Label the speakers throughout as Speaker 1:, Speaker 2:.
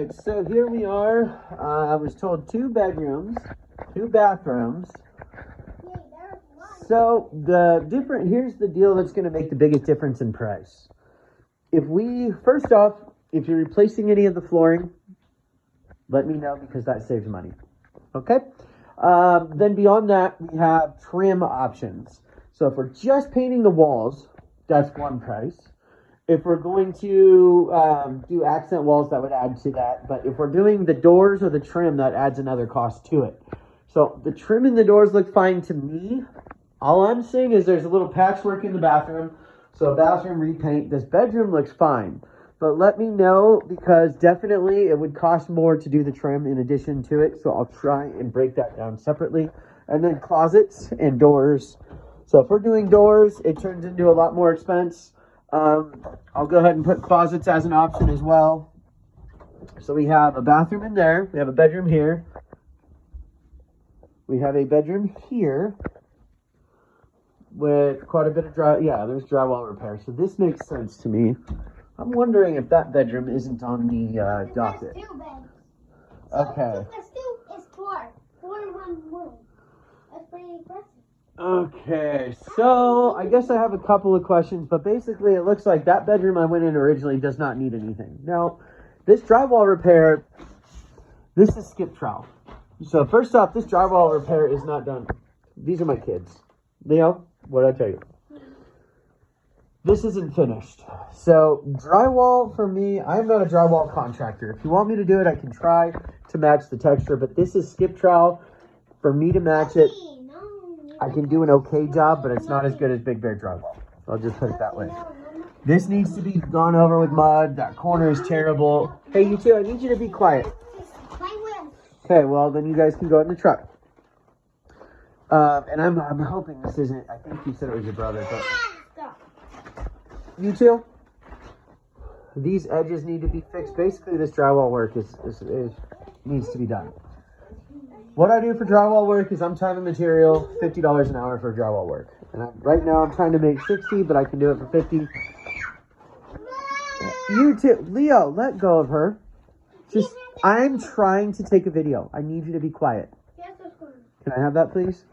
Speaker 1: right, so here we are. I was told 2 bedrooms, 2 bathrooms. So here's the deal that's going to make the biggest difference in price. First off, if you're replacing any of the flooring, let me know because that saves money. Okay? Then beyond that, we have trim options. So if we're just painting the walls, that's one price. If we're going to do accent walls, that would add to that. But if we're doing the doors or the trim, that adds another cost to it. So the trim in the doors look fine to me. All I'm saying is there's a little patchwork in the bathroom. So a bathroom repaint. This bedroom looks fine. But let me know because definitely it would cost more to do the trim in addition to it. So I'll try and break that down separately. And then closets and doors. So if we're doing doors, it turns into a lot more expense. I'll go ahead and put closets as an option as well. So we have a bathroom in there. We have a bedroom here. We have a bedroom here with quite a bit of there's drywall repair. So this makes sense to me. I'm wondering if that bedroom isn't on the docket.
Speaker 2: There's 2 beds.
Speaker 1: Okay.
Speaker 2: It's 4 in 1 room. That's pretty impressive.
Speaker 1: Okay, so I guess I have a couple of questions, but basically it looks like that bedroom I went in originally does not need anything. Now, this drywall repair, this is skip trowel. So first off, this drywall repair is not done. These are my kids. Leo, what did I tell you? This isn't finished. So drywall for me, I'm not a drywall contractor. If you want me to do it, I can try to match the texture, but this is skip trowel. For me to match it, I can do an okay job, but it's not as good as Big Bear drywall. I'll just put it that way. This needs to be gone over with mud. That corner is terrible. Hey, you two, I need you to be quiet. Okay, well, then you guys can go in the truck. And I'm hoping this isn't, I think you said it was your brother, but you two, these edges need to be fixed. Basically, this drywall work needs to be done. What I do for drywall work is I'm time and material, $50 an hour for drywall work. And right now I'm trying to make 60, but I can do it for 50. You too. Leo, let go of her. I'm trying to take a video. I need you to be quiet. Can I have that, please?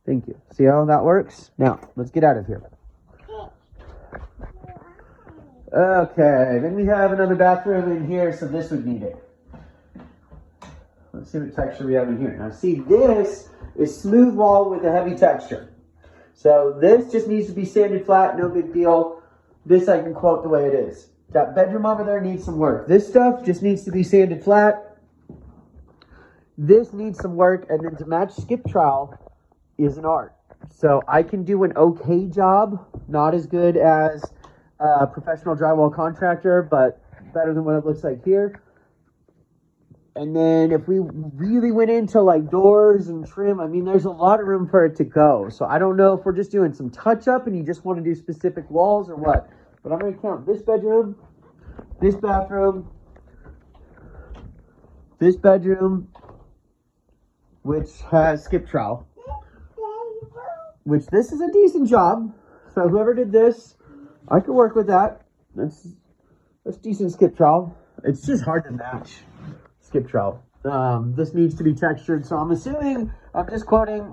Speaker 1: Thank you. See how that works? Now, let's get out of here. Okay, then we have another bathroom in here, so this would need it. Let's see what texture we have in here. Now see, this is smooth wall with a heavy texture. So this just needs to be sanded flat, no big deal. This I can quote the way it is. That bedroom over there needs some work. This stuff just needs to be sanded flat. This needs some work, and then to match skip trowel is an art. So I can do an okay job, not as good as a professional drywall contractor, but better than what it looks like here. And then if we really went into like doors and trim, I mean, there's a lot of room for it to go. So I don't know if we're just doing some touch up and you just want to do specific walls or what. But I'm going to count this bedroom, this bathroom, this bedroom, which has skip trowel, which this is a decent job. So whoever did this, I could work with that. That's decent skip trowel. It's just hard to match. Skip trowel. This needs to be textured, so I'm assuming, I'm just quoting,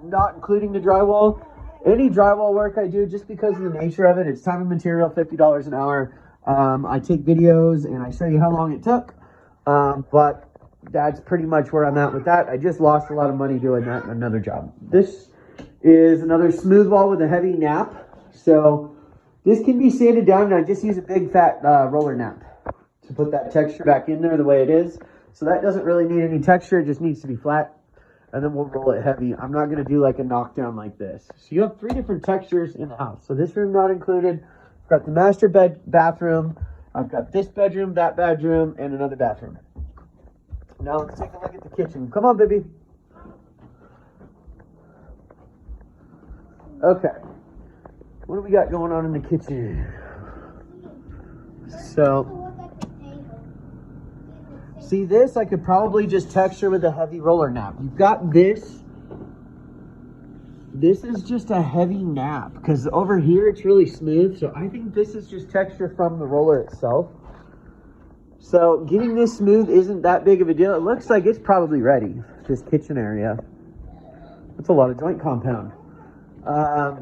Speaker 1: not including the drywall. Any drywall work I do, just because of the nature of it, it's time and material, $50 an hour. I take videos and I show you how long it took, but that's pretty much where I'm at with that. I just lost a lot of money doing that in another job. This is another smooth wall with a heavy nap. So this can be sanded down, and I just use a big fat roller nap to put that texture back in there the way it is. So that doesn't really need any texture, it just needs to be flat. And then we'll roll it heavy. I'm not going to do like a knockdown like this. So you have 3 different textures in the house. So this room not included. I've got the master bathroom. I've got this bedroom, that bedroom, and another bathroom. Now let's take a look at the kitchen. Come on, baby. Okay. What do we got going on in the kitchen? So, see this? I could probably just texture with a heavy roller nap. You've got this. This is just a heavy nap because over here it's really smooth. So I think this is just texture from the roller itself. So getting this smooth isn't that big of a deal. It looks like it's probably ready, this kitchen area. That's a lot of joint compound. I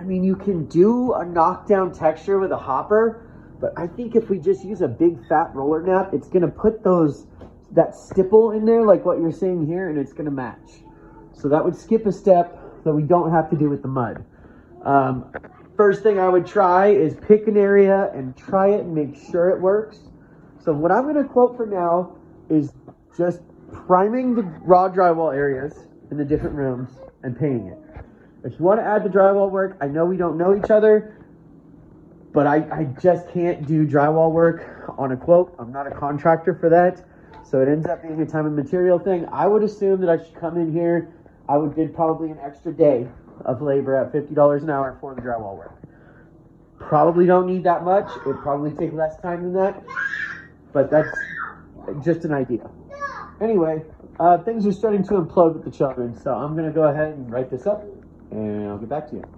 Speaker 1: mean, you can do a knockdown texture with a hopper, but I think if we just use a big fat roller nap, it's gonna put that stipple in there like what you're seeing here, and it's gonna match. So that would skip a step that we don't have to do with the mud. First thing I would try is pick an area and try it and make sure it works. So what I'm gonna quote for now is just priming the raw drywall areas in the different rooms and painting it. If you want to add the drywall work, I know we don't know each other, but I just can't do drywall work on a quote. I'm not a contractor for that. So it ends up being a time and material thing. I would assume that I should come in here. I would get probably an extra day of labor at $50 an hour for the drywall work. Probably don't need that much. It would probably take less time than that, but that's just an idea. Anyway, things are starting to implode with the children, so I'm going to go ahead and write this up, and I'll get back to you.